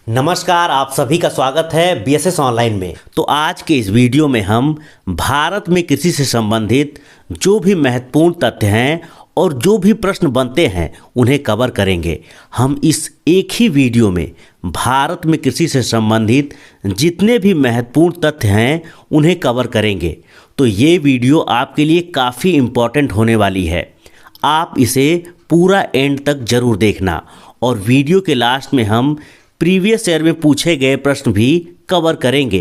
नमस्कार, आप सभी का स्वागत है बीएसएस ऑनलाइन में। तो आज के इस वीडियो में हम भारत में कृषि से संबंधित जो भी महत्वपूर्ण तथ्य हैं और जो भी प्रश्न बनते हैं उन्हें कवर करेंगे। हम इस एक ही वीडियो में भारत में कृषि से संबंधित जितने भी महत्वपूर्ण तथ्य हैं उन्हें कवर करेंगे। तो ये वीडियो आपके लिए काफ़ी इम्पॉर्टेंट होने वाली है। आप इसे पूरा एंड तक ज़रूर देखना और वीडियो के लास्ट में हम प्रीवियस ईयर में पूछे गए प्रश्न भी कवर करेंगे।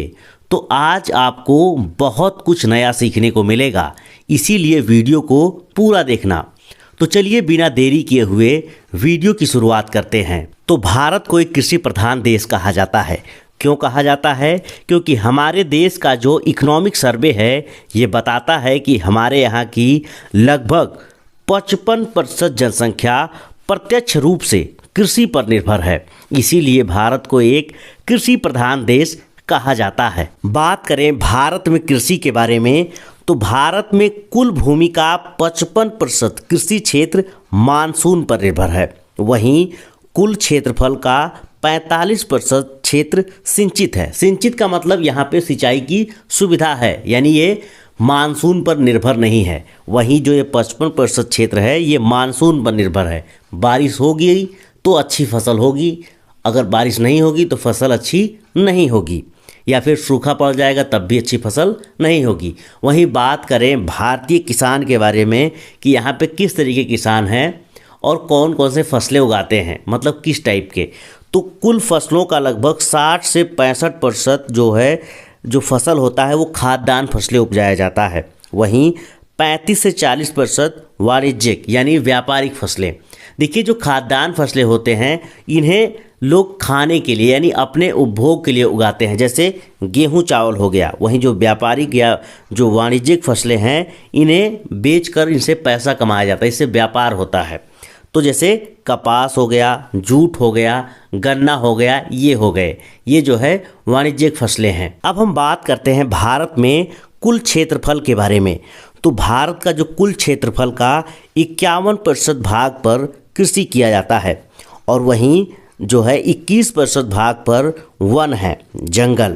तो आज आपको बहुत कुछ नया सीखने को मिलेगा, इसीलिए वीडियो को पूरा देखना। तो चलिए बिना देरी किए हुए वीडियो की शुरुआत करते हैं। तो भारत को एक कृषि प्रधान देश कहा जाता है। क्यों कहा जाता है? क्योंकि हमारे देश का जो इकोनॉमिक सर्वे है ये बताता है कि हमारे यहाँ की लगभग 55% जनसंख्या प्रत्यक्ष रूप से कृषि पर निर्भर है। इसीलिए भारत को एक कृषि प्रधान देश कहा जाता है। बात करें भारत में कृषि के बारे में, तो भारत में कुल भूमि का 55% कृषि क्षेत्र मानसून पर निर्भर है। वहीं कुल क्षेत्रफल का 45% क्षेत्र सिंचित है। सिंचित का मतलब यहाँ पे सिंचाई की सुविधा है, यानी ये मानसून पर निर्भर नहीं है। वहीं जो ये 55% क्षेत्र है ये मानसून पर निर्भर है। बारिश होगी तो अच्छी फसल होगी, अगर बारिश नहीं होगी तो फसल अच्छी नहीं होगी, या फिर सूखा पड़ जाएगा तब भी अच्छी फसल नहीं होगी। वहीं बात करें भारतीय किसान के बारे में कि यहाँ पे किस तरीके के किसान हैं और कौन कौन से फसलें उगाते हैं, मतलब किस टाइप के, तो कुल फसलों का लगभग 60 से 65% जो फसल होता है वो खाद्यान्न फसलें उपजाया जाता है। वहीं 35 से 40% वाणिज्यिक यानी व्यापारिक फसलें। देखिए, जो खाद्यान्न फसलें होते हैं इन्हें लोग खाने के लिए यानी अपने उपभोग के लिए उगाते हैं, जैसे गेहूं चावल हो गया। वहीं जो व्यापारिक या जो वाणिज्यिक फसलें हैं इन्हें बेचकर इनसे पैसा कमाया जाता है, इससे व्यापार होता है। तो जैसे कपास हो गया, जूट हो गया, गन्ना हो गया, ये हो गए, ये जो है वाणिज्यिक फसलें हैं। अब हम बात करते हैं भारत में कुल क्षेत्रफल के बारे में। तो भारत का जो कुल क्षेत्रफल का 51% भाग पर कृषि किया जाता है और वहीं जो है 21% भाग पर वन है, जंगल,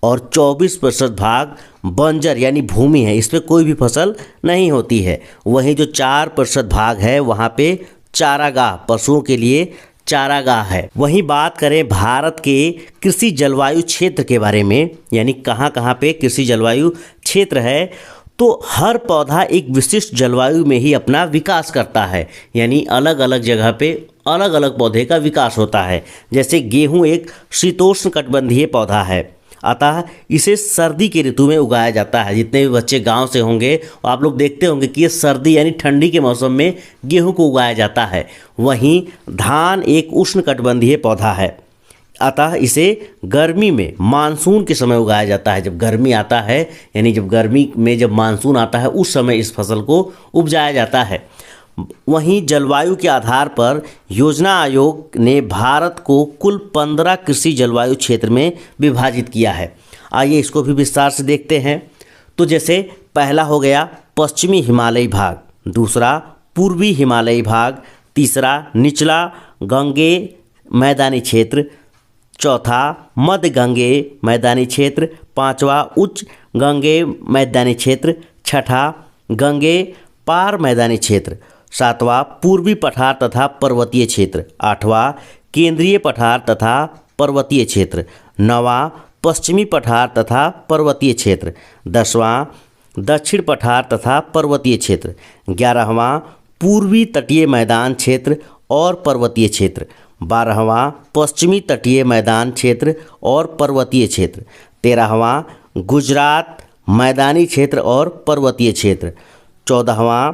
और 24% भाग बंजर यानी भूमि है, इस पर कोई भी फसल नहीं होती है। वहीं जो 4% भाग है वहाँ पे चारागाह, पशुओं के लिए चारागाह है। वहीं बात करें भारत के कृषि जलवायु क्षेत्र के बारे में, यानी कहाँ कहाँ पे कृषि जलवायु क्षेत्र है, तो हर पौधा एक विशिष्ट जलवायु में ही अपना विकास करता है, यानी अलग अलग जगह पे अलग अलग पौधे का विकास होता है। जैसे गेहूं एक शीतोष्ण कटिबंधीय पौधा है, अतः इसे सर्दी की ऋतु में उगाया जाता है। जितने भी बच्चे गांव से होंगे आप लोग देखते होंगे कि ये सर्दी यानी ठंडी के मौसम में गेहूं को उगाया जाता है। वहीं धान एक उष्ण कटिबंधीय पौधा है, अतः इसे गर्मी में मानसून के समय उगाया जाता है। जब गर्मी आता है यानी जब गर्मी में जब मानसून आता है उस समय इस फसल को उपजाया जाता है। वहीं जलवायु के आधार पर योजना आयोग ने भारत को कुल 15 कृषि जलवायु क्षेत्र में विभाजित किया है। आइए इसको भी विस्तार से देखते हैं। तो जैसे पहला हो गया पश्चिमी हिमालयी भाग, दूसरा पूर्वी हिमालयी भाग, तीसरा निचला गंगेय मैदानी क्षेत्र, चौथा मध्य गंगेय मैदानी क्षेत्र, पांचवा उच्च गंगेय मैदानी क्षेत्र, छठा गंगेय पार मैदानी क्षेत्र, सातवां पूर्वी पठार तथा पर्वतीय क्षेत्र, आठवां केंद्रीय पठार तथा पर्वतीय क्षेत्र, नौवां पश्चिमी पठार तथा पर्वतीय क्षेत्र, 10वां दक्षिण पठार तथा पर्वतीय क्षेत्र, 11वां पूर्वी तटीय मैदान क्षेत्र और पर्वतीय क्षेत्र, 12वां पश्चिमी तटीय मैदान क्षेत्र और पर्वतीय क्षेत्र, 13वां गुजरात मैदानी क्षेत्र और पर्वतीय क्षेत्र, 14वां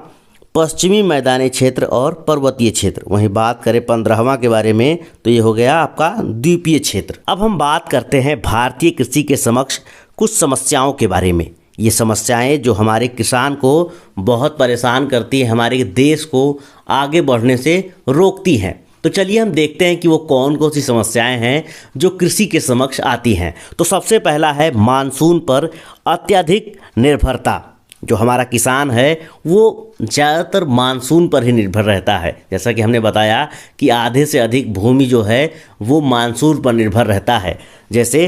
पश्चिमी मैदानी क्षेत्र और पर्वतीय क्षेत्र। वहीं बात करें 15वां के बारे में तो ये हो गया आपका द्वीपीय क्षेत्र। अब हम बात करते हैं भारतीय कृषि के समक्ष कुछ समस्याओं के बारे में। ये समस्याएं जो हमारे किसान को बहुत परेशान करती है, हमारे देश को आगे बढ़ने से रोकती हैं। तो चलिए हम देखते हैं कि वो कौन कौन सी समस्याएं हैं जो कृषि के समक्ष आती हैं। तो सबसे पहला है मानसून पर अत्यधिक निर्भरता। जो हमारा किसान है वो ज़्यादातर मानसून पर ही निर्भर रहता है। जैसा कि हमने बताया कि आधे से अधिक भूमि जो है वो मानसून पर निर्भर रहता है। जैसे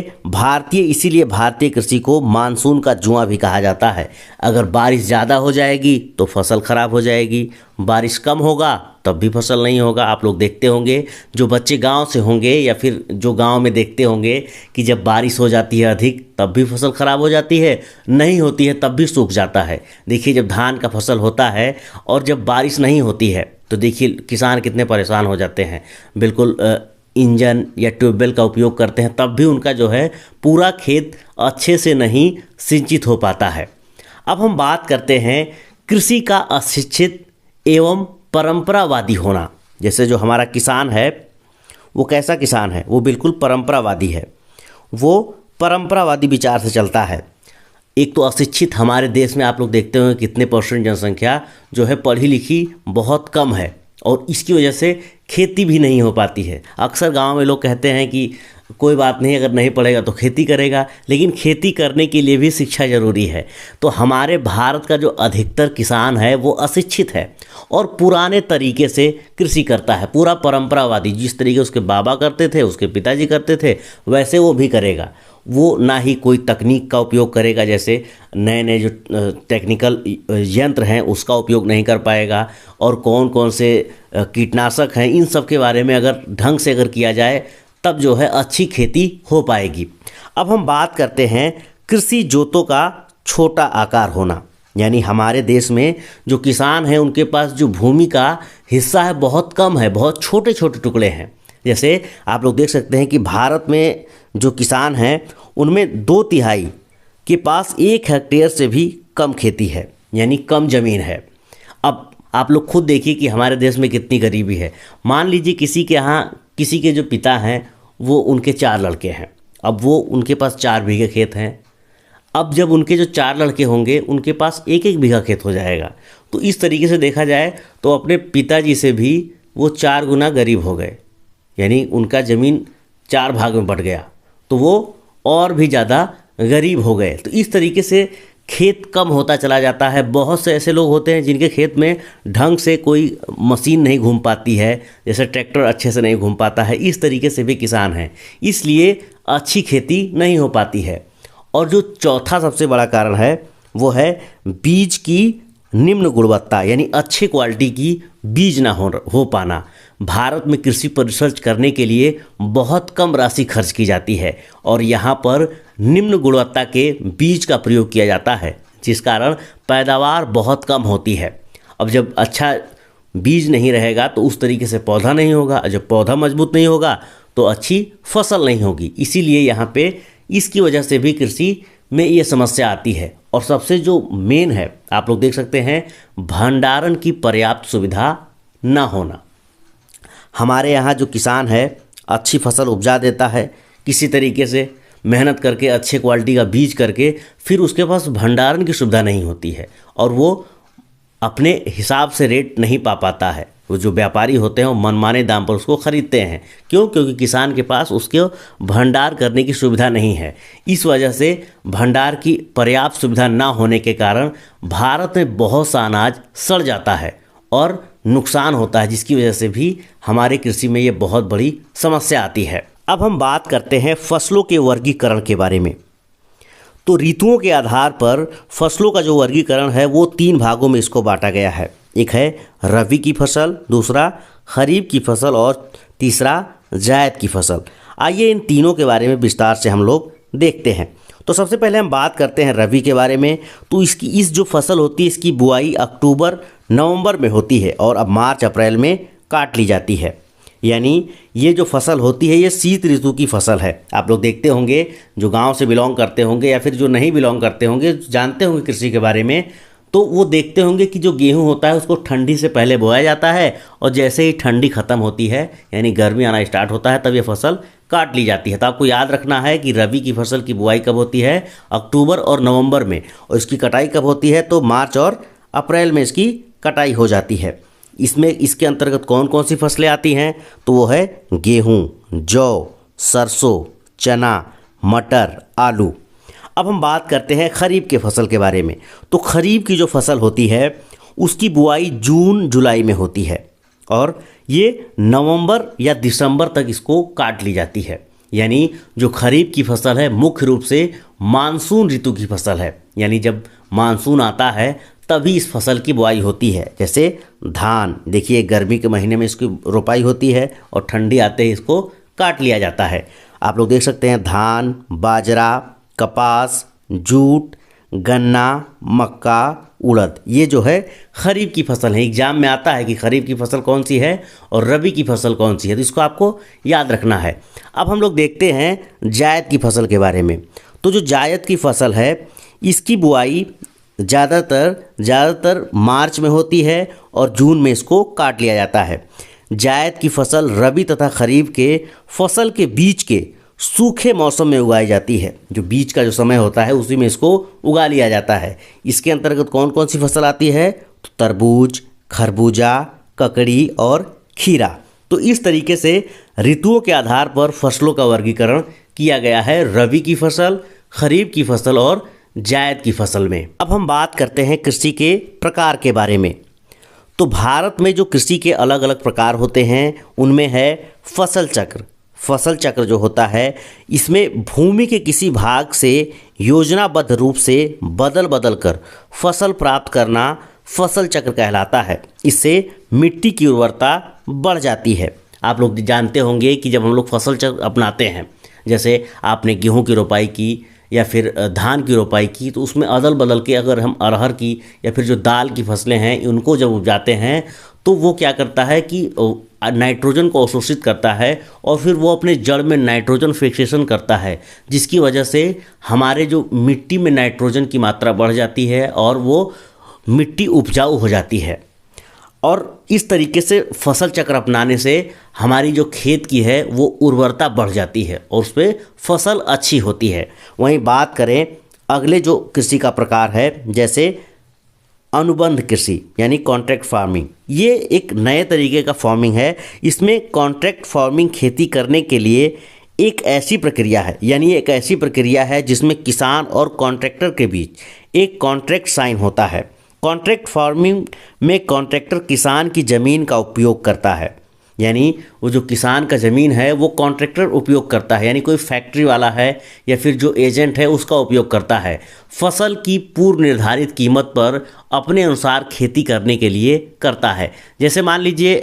इसीलिए भारतीय कृषि को मानसून का जुआ भी कहा जाता है। अगर बारिश ज़्यादा हो जाएगी तो फसल खराब हो जाएगी, बारिश कम होगा तब भी फसल नहीं होगा। आप लोग देखते होंगे, जो बच्चे गांव से होंगे या फिर जो गांव में देखते होंगे कि जब बारिश हो जाती है अधिक तब भी फसल खराब हो जाती है, नहीं होती है तब भी सूख जाता है। देखिए, जब धान का फसल होता है और जब बारिश नहीं होती है तो देखिए किसान कितने परेशान हो जाते हैं। बिल्कुल इंजन या ट्यूबवेल का उपयोग करते हैं तब भी उनका जो है पूरा खेत अच्छे से नहीं सिंचित हो पाता है। अब हम बात करते हैं कृषि का अशिक्षित एवं परंपरावादी होना। जैसे जो हमारा किसान है वो कैसा किसान है, वो बिल्कुल परंपरावादी है, वो परंपरावादी विचार से चलता है। एक तो अशिक्षित, हमारे देश में आप लोग देखते होंगे कितने परसेंट जनसंख्या जो है पढ़ी लिखी बहुत कम है और इसकी वजह से खेती भी नहीं हो पाती है। अक्सर गांव में लोग कहते हैं कि कोई बात नहीं, अगर नहीं पढ़ेगा तो खेती करेगा, लेकिन खेती करने के लिए भी शिक्षा ज़रूरी है। तो हमारे भारत का जो अधिकतर किसान है वो अशिक्षित है और पुराने तरीके से कृषि करता है, पूरा परंपरावादी। जिस तरीके उसके बाबा करते थे, उसके पिताजी करते थे, वैसे वो भी करेगा। वो ना ही कोई तकनीक का उपयोग करेगा, जैसे नए नए जो टेक्निकल यंत्र हैं उसका उपयोग नहीं कर पाएगा, और कौन कौन से कीटनाशक हैं इन सब के बारे में अगर ढंग से अगर किया जाए तब जो है अच्छी खेती हो पाएगी। अब हम बात करते हैं कृषि जोतों का छोटा आकार होना। यानी हमारे देश में जो किसान हैं उनके पास जो भूमि का हिस्सा है बहुत कम है, बहुत छोटे छोटे टुकड़े हैं। जैसे आप लोग देख सकते हैं कि भारत में जो किसान हैं उनमें 2/3 के पास 1 हेक्टेयर से भी कम खेती है, यानी कम ज़मीन है। अब आप लोग खुद देखिए कि हमारे देश में कितनी गरीबी है। मान लीजिए किसी के यहाँ किसी के जो पिता हैं वो उनके 4 लड़के हैं, अब वो उनके पास 4 बीघे खेत हैं। अब जब उनके जो 4 लड़के होंगे उनके पास 1-1 बीघा खेत हो जाएगा। तो इस तरीके से देखा जाए तो अपने पिताजी से भी वो 4 गुना गरीब हो गए, यानी उनका ज़मीन 4 भाग में बँट गया, तो वो और भी ज़्यादा गरीब हो गए। तो इस तरीके से खेत कम होता चला जाता है। बहुत से ऐसे लोग होते हैं जिनके खेत में ढंग से कोई मशीन नहीं घूम पाती है, जैसे ट्रैक्टर अच्छे से नहीं घूम पाता है। इस तरीके से भी किसान हैं, इसलिए अच्छी खेती नहीं हो पाती है। और जो चौथा सबसे बड़ा कारण है वो है बीज की निम्न गुणवत्ता, यानी अच्छे क्वालिटी की बीज ना हो पाना। भारत में कृषि पर रिसर्च करने के लिए बहुत कम राशि खर्च की जाती है और यहाँ पर निम्न गुणवत्ता के बीज का प्रयोग किया जाता है, जिस कारण पैदावार बहुत कम होती है। अब जब अच्छा बीज नहीं रहेगा तो उस तरीके से पौधा नहीं होगा, जब पौधा मजबूत नहीं होगा तो अच्छी फसल नहीं होगी। इसीलिए यहाँ पे इसकी वजह से भी कृषि में ये समस्या आती है। और सबसे जो मेन है, आप लोग देख सकते हैं, भंडारण की पर्याप्त सुविधा ना होना। हमारे यहाँ जो किसान है अच्छी फसल उपजा देता है किसी तरीके से मेहनत करके, अच्छे क्वालिटी का बीज करके, फिर उसके पास भंडारण की सुविधा नहीं होती है और वो अपने हिसाब से रेट नहीं पा पाता है। वो जो व्यापारी होते हैं वो मनमाने दाम पर उसको ख़रीदते हैं। क्यों? क्योंकि किसान के पास उसके भंडार करने की सुविधा नहीं है। इस वजह से भंडार की पर्याप्त सुविधा ना होने के कारण भारत में बहुत सा अनाज सड़ जाता है और नुकसान होता है, जिसकी वजह से भी हमारे कृषि में ये बहुत बड़ी समस्या आती है। अब हम बात करते हैं फसलों के वर्गीकरण के बारे में। तो ऋतुओं के आधार पर फसलों का जो वर्गीकरण है वो 3 भागों में इसको बांटा गया है। एक है रबी की फसल, दूसरा खरीफ की फसल और तीसरा जायद की फसल। आइए इन तीनों के बारे में विस्तार से हम लोग देखते हैं। तो सबसे पहले हम बात करते हैं रबी के बारे में। तो इस जो फसल होती है इसकी बुआई अक्टूबर नवंबर में होती है और अब मार्च अप्रैल में काट ली जाती है। यानी ये जो फसल होती है ये शीत ऋतु की फसल है। आप लोग देखते होंगे, जो गांव से बिलोंग करते होंगे या फिर जो नहीं बिलोंग करते होंगे, जानते होंगे कृषि के बारे में, तो वो देखते होंगे कि जो गेहूं होता है उसको ठंडी से पहले बोया जाता है और जैसे ही ठंडी ख़त्म होती है यानी गर्मी आना स्टार्ट होता है तब ये फसल काट ली जाती है। तो आपको याद रखना है कि रबी की फसल की बुआई कब होती है? अक्टूबर और नवंबर में, और इसकी कटाई कब होती है? तो मार्च और अप्रैल में इसकी कटाई हो जाती है। इसके अंतर्गत कौन कौन सी फसलें आती हैं? तो वो है गेहूँ, जौ, सरसों, चना, मटर, आलू। अब हम बात करते हैं खरीफ के फसल के बारे में। तो खरीफ की जो फसल होती है उसकी बुआई जून जुलाई में होती है और ये नवंबर या दिसंबर तक इसको काट ली जाती है। यानी जो खरीफ की फसल है मुख्य रूप से मानसून ऋतु की फसल है, यानी जब मानसून आता है तभी इस फसल की बुआई होती है। जैसे धान, देखिए गर्मी के महीने में इसकी रोपाई होती है और ठंडी आते ही इसको काट लिया जाता है। आप लोग देख सकते हैं धान, बाजरा, कपास, जूट, गन्ना, मक्का, उड़द, ये जो है खरीफ की फसल है। एग्जाम में आता है कि खरीफ की फसल कौन सी है और रबी की फसल कौन सी है, तो इसको आपको याद रखना है। अब हम लोग देखते हैं जायद की फसल के बारे में। तो जो जायद की फसल है इसकी बुआई ज़्यादातर मार्च में होती है और जून में इसको काट लिया जाता है। जायद की फसल रबी तथा खरीफ के फसल के बीच के सूखे मौसम में उगाई जाती है। जो बीच का जो समय होता है उसी में इसको उगा लिया जाता है। इसके अंतर्गत कौन कौन सी फसल आती है? तो तरबूज, खरबूजा, ककड़ी और खीरा। तो इस तरीके से ऋतुओं के आधार पर फसलों का वर्गीकरण किया गया है रबी की फसल, खरीफ की फसल और जायद की फसल में। अब हम बात करते हैं कृषि के प्रकार के बारे में। तो भारत में जो कृषि के अलग अलग प्रकार होते हैं उनमें है फसल चक्र। फसल चक्र जो होता है इसमें भूमि के किसी भाग से योजनाबद्ध रूप से बदल बदल कर फसल प्राप्त करना फसल चक्र कहलाता है। इससे मिट्टी की उर्वरता बढ़ जाती है। आप लोग जानते होंगे कि जब हम लोग फसल चक्र अपनाते हैं, जैसे आपने गेहूं की रोपाई की या फिर धान की रोपाई की, तो उसमें अदल बदल के अगर हम अरहर की या फिर जो दाल की फसलें हैं उनको जब उपजाते हैं तो वो क्या करता है कि नाइट्रोजन को अवशोषित करता है और फिर वो अपने जड़ में नाइट्रोजन फिक्सेशन करता है, जिसकी वजह से हमारे जो मिट्टी में नाइट्रोजन की मात्रा बढ़ जाती है और वो मिट्टी उपजाऊ हो जाती है। और इस तरीके से फसल चक्र अपनाने से हमारी जो खेत की है वो उर्वरता बढ़ जाती है और उस पर फसल अच्छी होती है। वहीं बात करें अगले जो कृषि का प्रकार है, जैसे अनुबंध कृषि यानी कॉन्ट्रैक्ट फार्मिंग। ये एक नए तरीके का फार्मिंग है। इसमें कॉन्ट्रैक्ट फार्मिंग खेती करने के लिए एक ऐसी प्रक्रिया है, यानी एक ऐसी प्रक्रिया है जिसमें किसान और कॉन्ट्रैक्टर के बीच एक कॉन्ट्रैक्ट साइन होता है। कॉन्ट्रैक्ट फार्मिंग में कॉन्ट्रैक्टर किसान की ज़मीन का उपयोग करता है, यानी वो जो किसान का ज़मीन है वो कॉन्ट्रैक्टर उपयोग करता है, यानी कोई फैक्ट्री वाला है या फिर जो एजेंट है उसका उपयोग करता है। फसल की पूर्व निर्धारित कीमत पर अपने अनुसार खेती करने के लिए करता है। जैसे मान लीजिए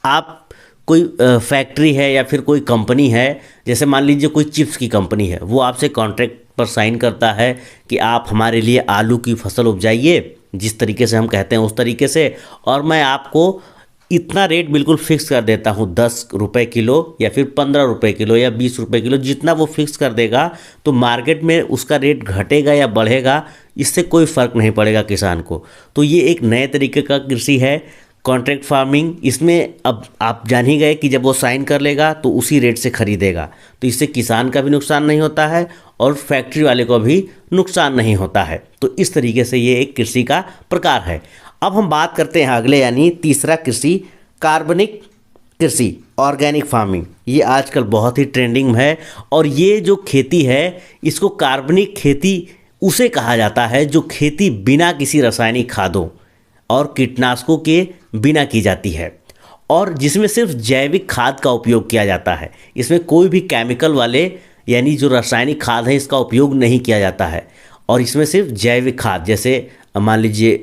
आप कोई फैक्ट्री है या फिर कोई कंपनी है, जैसे मान लीजिए कोई चिप्स की कंपनी है, वो आपसे कॉन्ट्रैक्ट पर साइन करता है कि आप हमारे लिए आलू की फसल उपजाइए, जिस तरीके से हम कहते हैं उस तरीके से, और मैं आपको इतना रेट बिल्कुल फिक्स कर देता हूँ, 10 रुपये किलो या फिर 15 रुपये किलो या 20 रुपये किलो, जितना वो फिक्स कर देगा तो मार्केट में उसका रेट घटेगा या बढ़ेगा इससे कोई फ़र्क नहीं पड़ेगा किसान को। तो ये एक नए तरीके का कृषि है कॉन्ट्रैक्ट फार्मिंग। इसमें अब आप जान ही गए कि जब वो साइन कर लेगा तो उसी रेट से खरीदेगा, तो इससे किसान का भी नुकसान नहीं होता है और फैक्ट्री वाले को भी नुकसान नहीं होता है। तो इस तरीके से ये एक कृषि का प्रकार है। अब हम बात करते हैं अगले यानी तीसरा कृषि कार्बनिक कृषि, ऑर्गेनिक फार्मिंग। ये आजकल बहुत ही ट्रेंडिंग में है और ये जो खेती है इसको कार्बनिक खेती उसे कहा जाता है जो खेती बिना किसी रासायनिक खादों और कीटनाशकों के बिना की जाती है और जिसमें सिर्फ जैविक खाद का उपयोग किया जाता है। इसमें कोई भी केमिकल वाले यानी जो रासायनिक खाद है इसका उपयोग नहीं किया जाता है और इसमें सिर्फ जैविक खाद, जैसे मान लीजिए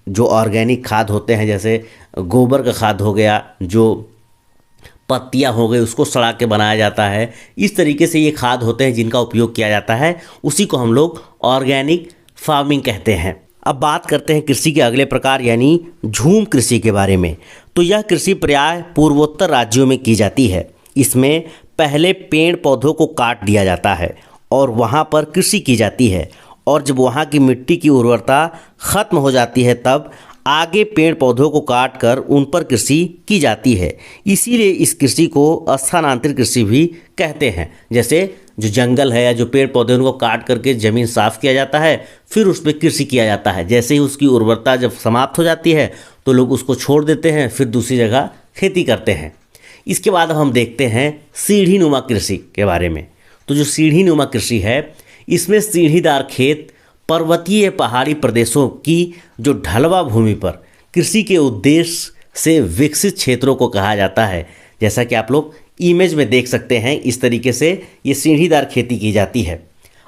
जो ऑर्गेनिक खाद होते हैं, जैसे गोबर का खाद हो गया, जो पत्तियां हो गई उसको सड़ा के बनाया जाता है, इस तरीके से ये खाद होते हैं जिनका उपयोग किया जाता है, उसी को हम लोग ऑर्गेनिक फार्मिंग कहते हैं। अब बात करते हैं कृषि के अगले प्रकार यानी झूम कृषि के बारे में। तो यह कृषि प्रायः पूर्वोत्तर राज्यों में की जाती है। इसमें पहले पेड़ पौधों को काट दिया जाता है और वहाँ पर कृषि की जाती है और जब वहाँ की मिट्टी की उर्वरता खत्म हो जाती है तब आगे पेड़ पौधों को काट कर उन पर कृषि की जाती है। इसीलिए इस कृषि को स्थानांतरित कृषि भी कहते हैं। जैसे जो जंगल है या जो पेड़ पौधे उनको काट करके ज़मीन साफ़ किया जाता है, फिर उस पर कृषि किया जाता है। जैसे ही उसकी उर्वरता जब समाप्त हो जाती है तो लोग उसको छोड़ देते हैं, फिर दूसरी जगह खेती करते हैं। इसके बाद हम देखते हैं सीढ़ी नुमा कृषि के बारे में। तो जो सीढ़ी नुमा कृषि है इसमें सीढ़ीदार खेत पर्वतीय पहाड़ी प्रदेशों की जो ढलवा भूमि पर कृषि के उद्देश्य से विकसित क्षेत्रों को कहा जाता है। जैसा कि आप लोग इमेज में देख सकते हैं, इस तरीके से ये सीढ़ीदार खेती की जाती है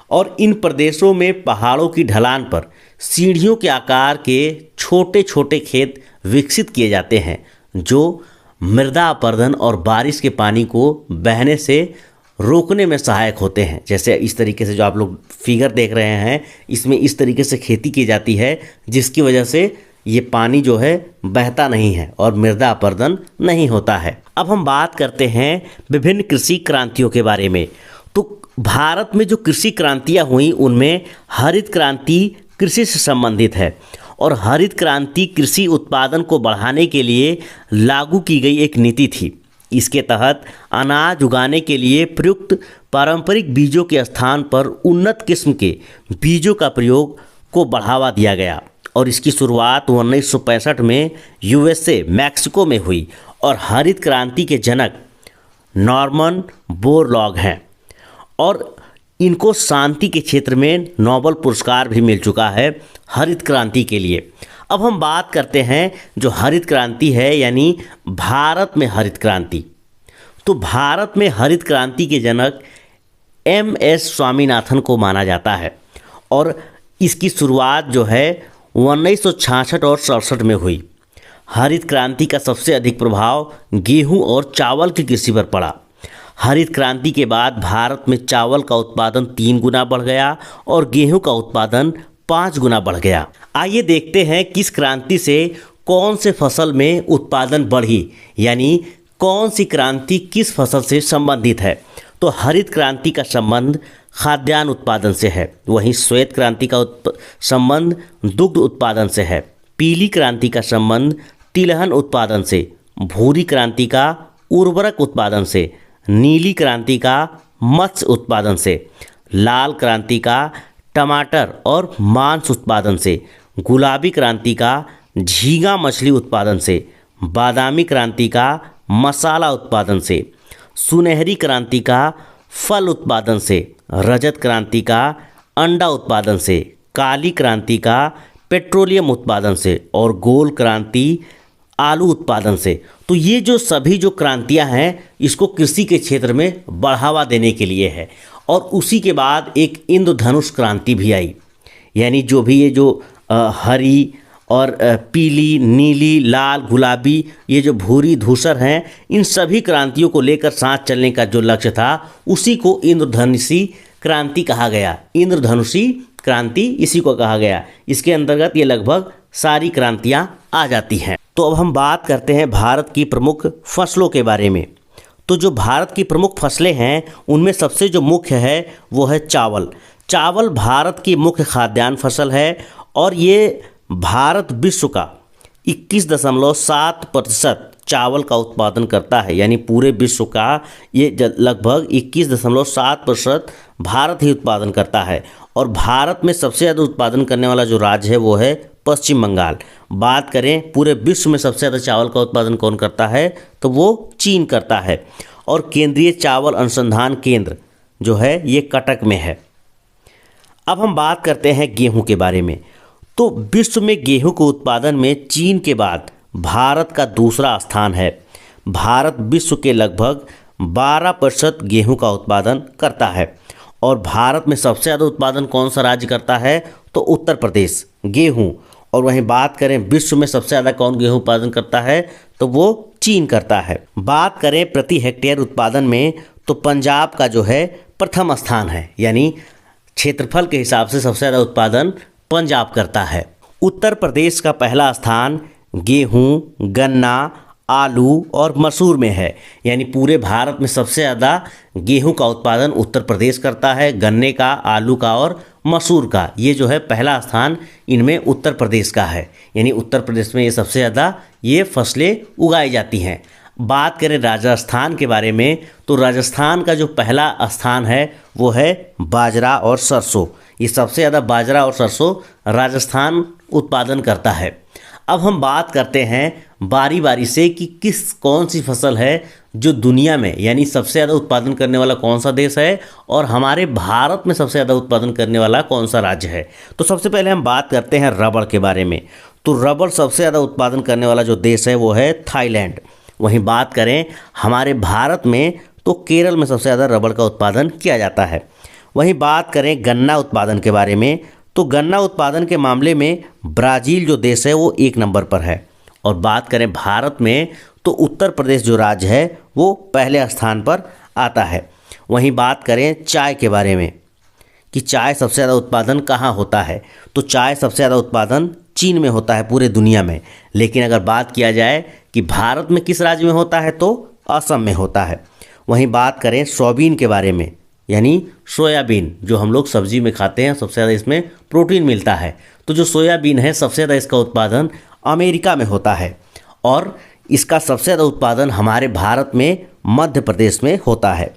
और इन प्रदेशों में पहाड़ों की ढलान पर सीढ़ियों के आकार के छोटे छोटे खेत विकसित किए जाते हैं जो मृदा अपरदन और बारिश के पानी को बहने से रोकने में सहायक होते हैं। जैसे इस तरीके से जो आप लोग फिगर देख रहे हैं, इसमें इस तरीके से खेती की जाती है जिसकी वजह से ये पानी जो है बहता नहीं है और मृदा अपरदन नहीं होता है। अब हम बात करते हैं विभिन्न कृषि क्रांतियों के बारे में। तो भारत में जो कृषि क्रांतियाँ हुई उनमें हरित क्रांति कृषि से संबंधित है और हरित क्रांति कृषि उत्पादन को बढ़ाने के लिए लागू की गई एक नीति थी। इसके तहत अनाज उगाने के लिए प्रयुक्त पारंपरिक बीजों के स्थान पर उन्नत किस्म के बीजों का प्रयोग को बढ़ावा दिया गया और इसकी शुरुआत 1965 में यूएसए मैक्सिको में हुई और हरित क्रांति के जनक नॉर्मन बोरलॉग हैं और इनको शांति के क्षेत्र में नोबेल पुरस्कार भी मिल चुका है हरित क्रांति के लिए। अब हम बात करते हैं जो हरित क्रांति है यानी भारत में हरित क्रांति। तो भारत में हरित क्रांति के जनक MS स्वामीनाथन को माना जाता है और इसकी शुरुआत जो है 1966 और 67 में हुई। हरित क्रांति का सबसे अधिक प्रभाव गेहूं और चावल की कृषि पर पड़ा। हरित क्रांति के बाद भारत में चावल का उत्पादन 3 गुना बढ़ गया और गेहूं का उत्पादन 5 गुना बढ़ गया। आइए देखते हैं किस क्रांति से कौन से फसल में उत्पादन बढ़ी, यानी कौन सी क्रांति किस फसल से संबंधित है। तो हरित क्रांति का संबंध खाद्यान्न उत्पादन से है, वहीं श्वेत क्रांति का संबंध दुग्ध उत्पादन से है, पीली क्रांति का संबंध तिलहन उत्पादन से, भूरी क्रांति का उर्वरक उत्पादन से, नीली क्रांति का मत्स्य उत्पादन से, लाल क्रांति का टमाटर और मांस उत्पादन से, गुलाबी क्रांति का झींगा मछली उत्पादन से, बादामी क्रांति का मसाला उत्पादन से, सुनहरी क्रांति का फल उत्पादन से, रजत क्रांति का अंडा उत्पादन से, काली क्रांति का पेट्रोलियम उत्पादन से और गोल क्रांति आलू उत्पादन से। तो ये जो सभी जो क्रांतियां हैं इसको कृषि के क्षेत्र में बढ़ावा देने के लिए है। और उसी के बाद एक इंद्रधनुष क्रांति भी आई, यानी जो भी ये जो हरी और पीली, नीली, लाल, गुलाबी, ये जो भूरी, धूसर हैं, इन सभी क्रांतियों को लेकर साथ चलने का जो लक्ष्य था उसी को इंद्रधनुषी क्रांति कहा गया। इंद्रधनुषी क्रांति इसी को कहा गया। इसके अंतर्गत ये लगभग सारी क्रांतियाँ आ जाती हैं। तो अब हम बात करते हैं भारत की प्रमुख फसलों के बारे में। तो जो भारत की प्रमुख फसलें हैं उनमें सबसे जो मुख्य है वो है चावल। चावल भारत की मुख्य खाद्यान्न फसल है और ये भारत विश्व का 21.7% चावल का उत्पादन करता है, यानी पूरे विश्व का ये लगभग 21.7% भारत ही उत्पादन करता है। और भारत में सबसे ज़्यादा उत्पादन करने वाला जो राज्य है वो है पश्चिम बंगाल। बात करें पूरे विश्व में सबसे ज़्यादा चावल का उत्पादन कौन करता है, तो वो चीन करता है। और केंद्रीय चावल अनुसंधान केंद्र जो है ये कटक में है। अब हम बात करते हैं गेहूं के बारे में। तो विश्व में गेहूं के उत्पादन में चीन के बाद भारत का दूसरा स्थान है। भारत विश्व के लगभग 12% गेहूं का उत्पादन करता है और भारत में सबसे ज़्यादा उत्पादन कौन सा राज्य करता है, तो उत्तर प्रदेश गेहूं। और वहीं बात करें विश्व में सबसे ज़्यादा कौन गेहूं उत्पादन करता है, तो वो चीन करता है। बात करें प्रति हेक्टेयर उत्पादन में, तो पंजाब का जो है प्रथम स्थान है, यानी क्षेत्रफल के हिसाब से सबसे ज़्यादा उत्पादन पंजाब करता है। उत्तर प्रदेश का पहला स्थान गेहूं, गन्ना, आलू और मसूर में है, यानी पूरे भारत में सबसे ज़्यादा गेहूं का उत्पादन उत्तर प्रदेश करता है, गन्ने का, आलू का और मसूर का। ये जो है पहला स्थान इनमें उत्तर प्रदेश का है, यानी उत्तर प्रदेश में ये सबसे ज़्यादा ये फसलें उगाई जाती हैं। बात करें राजस्थान के बारे में, तो राजस्थान का जो पहला स्थान है वो है बाजरा और सरसों। ये सबसे ज़्यादा बाजरा और सरसों राजस्थान उत्पादन करता है। अब हम बात करते हैं बारी बारी से कि कौन सी फसल है जो दुनिया में यानी सबसे ज़्यादा उत्पादन करने वाला कौन सा देश है और हमारे भारत में सबसे ज़्यादा उत्पादन करने वाला कौन सा राज्य है। तो सबसे पहले हम बात करते हैं रबड़ के बारे में। तो रबड़ सबसे ज़्यादा उत्पादन करने वाला जो देश है वो है थाईलैंड। वहीं बात करें हमारे भारत में तो केरल में सबसे ज़्यादा रबड़ का उत्पादन किया जाता है। वहीं बात करें गन्ना उत्पादन के बारे में तो गन्ना उत्पादन के मामले में ब्राज़ील जो देश है वो 1 नंबर पर है। और बात करें भारत में तो उत्तर प्रदेश जो राज्य है वो पहले स्थान पर आता है। वहीं बात करें चाय के बारे में कि चाय सबसे ज़्यादा उत्पादन कहाँ होता है तो चाय सबसे ज़्यादा उत्पादन चीन में होता है पूरे दुनिया में। लेकिन अगर बात किया जाए कि भारत में किस राज्य में होता है तो असम में होता है। वहीं बात करें सोयाबीन के बारे में यानी सोयाबीन जो हम लोग सब्जी में खाते हैं, सबसे ज़्यादा इसमें प्रोटीन मिलता है। तो जो सोयाबीन है सबसे ज़्यादा इसका उत्पादन अमेरिका में होता है और इसका सबसे ज़्यादा उत्पादन हमारे भारत में मध्य प्रदेश में होता है।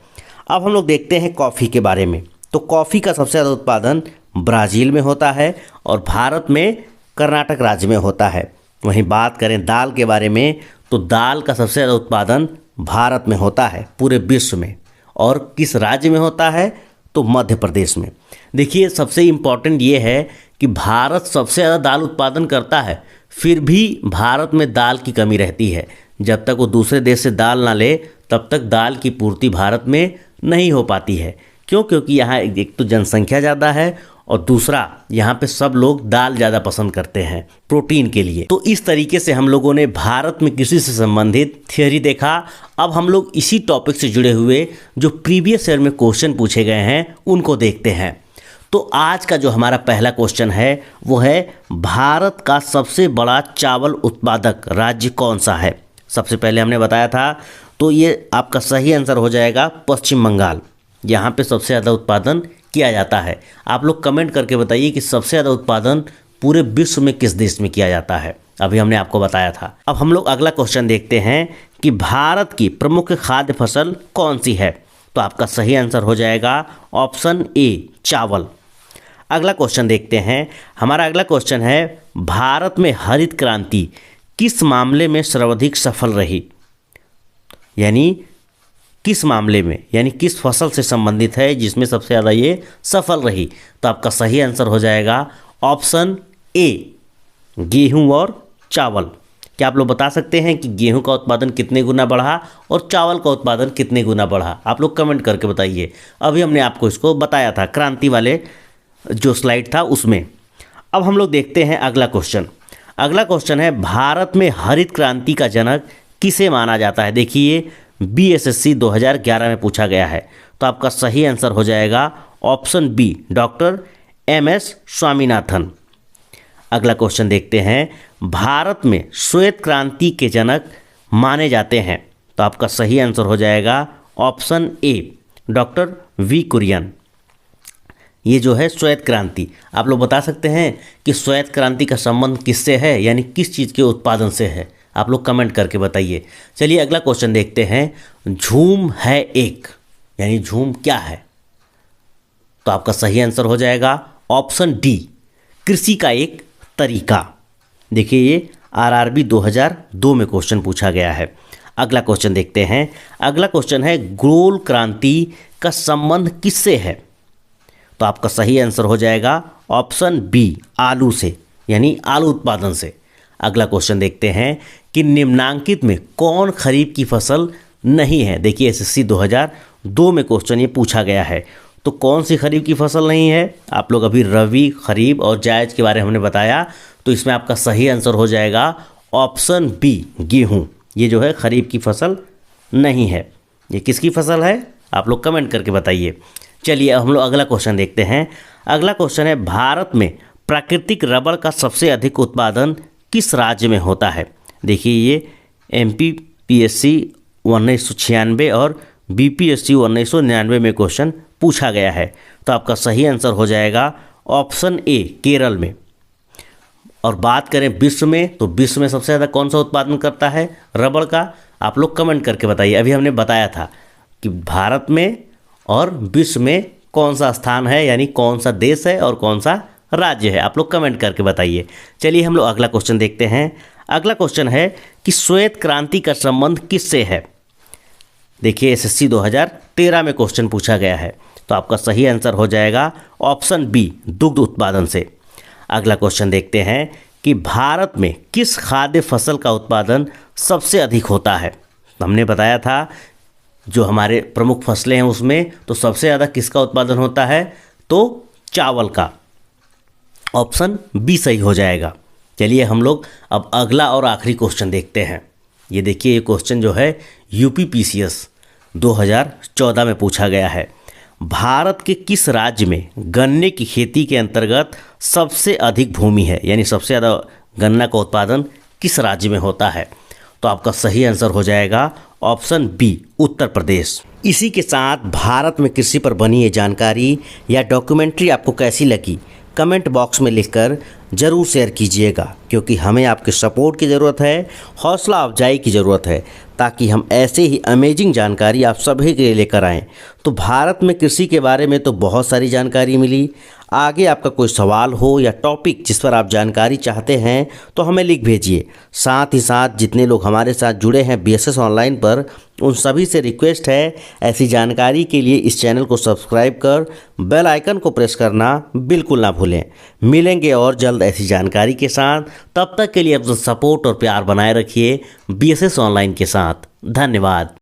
अब हम लोग देखते हैं कॉफ़ी के बारे में। तो कॉफ़ी का सबसे ज़्यादा उत्पादन ब्राज़ील में होता है और भारत में कर्नाटक राज्य में होता है। वहीं बात करें दाल के बारे में तो दाल का सबसे ज़्यादा उत्पादन भारत में होता है पूरे विश्व में। और किस राज्य में होता है तो मध्य प्रदेश में। देखिए सबसे इम्पॉर्टेंट ये है कि भारत सबसे ज़्यादा दाल उत्पादन करता है, फिर भी भारत में दाल की कमी रहती है। जब तक वो दूसरे देश से दाल ना ले तब तक दाल की पूर्ति भारत में नहीं हो पाती है। क्यों? क्योंकि यहाँ एक तो जनसंख्या ज़्यादा है और दूसरा यहाँ पे सब लोग दाल ज़्यादा पसंद करते हैं प्रोटीन के लिए। तो इस तरीके से हम लोगों ने भारत में कृषि से संबंधित थियोरी देखा। अब हम लोग इसी टॉपिक से जुड़े हुए जो प्रीवियस ईयर में क्वेश्चन पूछे गए हैं उनको देखते हैं। तो आज का जो हमारा पहला क्वेश्चन है वो है भारत का सबसे बड़ा चावल उत्पादक राज्य कौन सा है। सबसे पहले हमने बताया था तो ये आपका सही आंसर हो जाएगा पश्चिम बंगाल। यहाँ पे सबसे ज़्यादा उत्पादन किया जाता है। आप लोग कमेंट करके बताइए कि सबसे ज़्यादा उत्पादन पूरे विश्व में किस देश में किया जाता है। अभी हमने आपको बताया था। अब हम लोग अगला क्वेश्चन देखते हैं कि भारत की प्रमुख खाद्य फसल कौन सी है। तो आपका सही आंसर हो जाएगा ऑप्शन ए चावल। अगला क्वेश्चन देखते हैं। हमारा अगला क्वेश्चन है भारत में हरित क्रांति किस मामले में सर्वाधिक सफल रही। यानी किस मामले में यानी किस फसल से संबंधित है जिसमें सबसे ज़्यादा ये सफल रही। तो आपका सही आंसर हो जाएगा ऑप्शन ए गेहूं और चावल। क्या आप लोग बता सकते हैं कि गेहूं का उत्पादन कितने गुना बढ़ा और चावल का उत्पादन कितने गुना बढ़ा? आप लोग कमेंट करके बताइए। अभी हमने आपको इसको बताया था क्रांति वाले जो स्लाइड था उसमें। अब हम लोग देखते हैं अगला क्वेश्चन। अगला क्वेश्चन है भारत में हरित क्रांति का जनक किसे माना जाता है। देखिए BSSC 2011 में पूछा गया है। तो आपका सही आंसर हो जाएगा option B doctor MS Swaminathan. अगला क्वेश्चन देखते हैं भारत में श्वेत क्रांति के जनक माने जाते हैं। तो आपका सही आंसर हो जाएगा option A doctor V Kurien. ये जो है श्वेत क्रांति, आप लोग बता सकते हैं कि श्वेत क्रांति का संबंध किससे है यानी किस चीज़ के उत्पादन से है? आप लोग कमेंट करके बताइए। चलिए अगला क्वेश्चन देखते हैं झूम है एक यानी झूम क्या है। तो आपका सही आंसर हो जाएगा ऑप्शन डी कृषि का एक तरीका। देखिए ये RRB 2002 में क्वेश्चन पूछा गया है। अगला क्वेश्चन देखते हैं। अगला क्वेश्चन है गोल क्रांति का संबंध किससे है। तो आपका सही आंसर हो जाएगा ऑप्शन बी आलू से यानी आलू उत्पादन से। अगला क्वेश्चन देखते हैं कि निम्नांकित में कौन खरीफ की फसल नहीं है। देखिए SSC 2002 में क्वेश्चन ये पूछा गया है। तो कौन सी खरीफ की फसल नहीं है? आप लोग अभी रबी, खरीफ और जायज़ के बारे में हमने बताया। तो इसमें आपका सही आंसर हो जाएगा ऑप्शन बी गेहूँ। ये जो है खरीफ की फसल नहीं है। ये किसकी फसल है? आप लोग कमेंट करके बताइए। चलिए हम लोग अगला क्वेश्चन देखते हैं। अगला क्वेश्चन है भारत में प्राकृतिक रबड़ का सबसे अधिक उत्पादन किस राज्य में होता है। देखिए ये MPPSC 1996 और BPSC 1999 में क्वेश्चन पूछा गया है। तो आपका सही आंसर हो जाएगा ऑप्शन ए केरल में। और बात करें विश्व में तो विश्व में सबसे ज़्यादा कौन सा उत्पादन करता है रबड़ का? आप लोग कमेंट करके बताइए। अभी हमने बताया था कि भारत में और विश्व में कौन सा स्थान है यानी कौन सा देश है और कौन सा राज्य है। आप लोग कमेंट करके बताइए। चलिए हम लोग अगला क्वेश्चन देखते हैं। अगला क्वेश्चन है कि श्वेत क्रांति का संबंध किससे है। देखिए एसएससी 2013 में क्वेश्चन पूछा गया है, तो आपका सही आंसर हो जाएगा ऑप्शन बी, दुग्ध उत्पादन से। अगला क्वेश्चन देखते हैं कि भारत में किस खाद्य फसल का उत्पादन सबसे अधिक होता है। हमने बताया था जो हमारे प्रमुख फसलें हैं उसमें तो सबसे ज़्यादा किसका उत्पादन होता है, तो चावल का। ऑप्शन बी सही हो जाएगा। चलिए हम लोग अब अगला और आखिरी क्वेश्चन देखते हैं। ये देखिए ये क्वेश्चन जो है यूपीपीसीएस 2014 में पूछा गया है। भारत के किस राज्य में गन्ने की खेती के अंतर्गत सबसे अधिक भूमि है, यानी सबसे ज़्यादा गन्ना का उत्पादन किस राज्य में होता है। तो आपका सही आंसर हो जाएगा ऑप्शन बी, उत्तर प्रदेश। इसी के साथ भारत में कृषि पर बनी ये जानकारी या डॉक्यूमेंट्री आपको कैसी लगी, कमेंट बॉक्स में लिखकर ज़रूर शेयर कीजिएगा, क्योंकि हमें आपके सपोर्ट की ज़रूरत है, हौसला अफजाई की ज़रूरत है, ताकि हम ऐसे ही अमेजिंग जानकारी आप सभी के लिए लेकर आएँ। तो भारत में कृषि के बारे में तो बहुत सारी जानकारी मिली। आगे आपका कोई सवाल हो या टॉपिक जिस पर आप जानकारी चाहते हैं तो हमें लिख भेजिए। साथ ही साथ जितने लोग हमारे साथ जुड़े हैं बीएसएस ऑनलाइन पर, उन सभी से रिक्वेस्ट है ऐसी जानकारी के लिए इस चैनल को सब्सक्राइब कर बेल आइकन को प्रेस करना बिल्कुल ना भूलें। मिलेंगे और जल्द ऐसी जानकारी के साथ। तब तक के लिए अपना सपोर्ट और प्यार बनाए रखिए बीएसएस ऑनलाइन के साथ। धन्यवाद।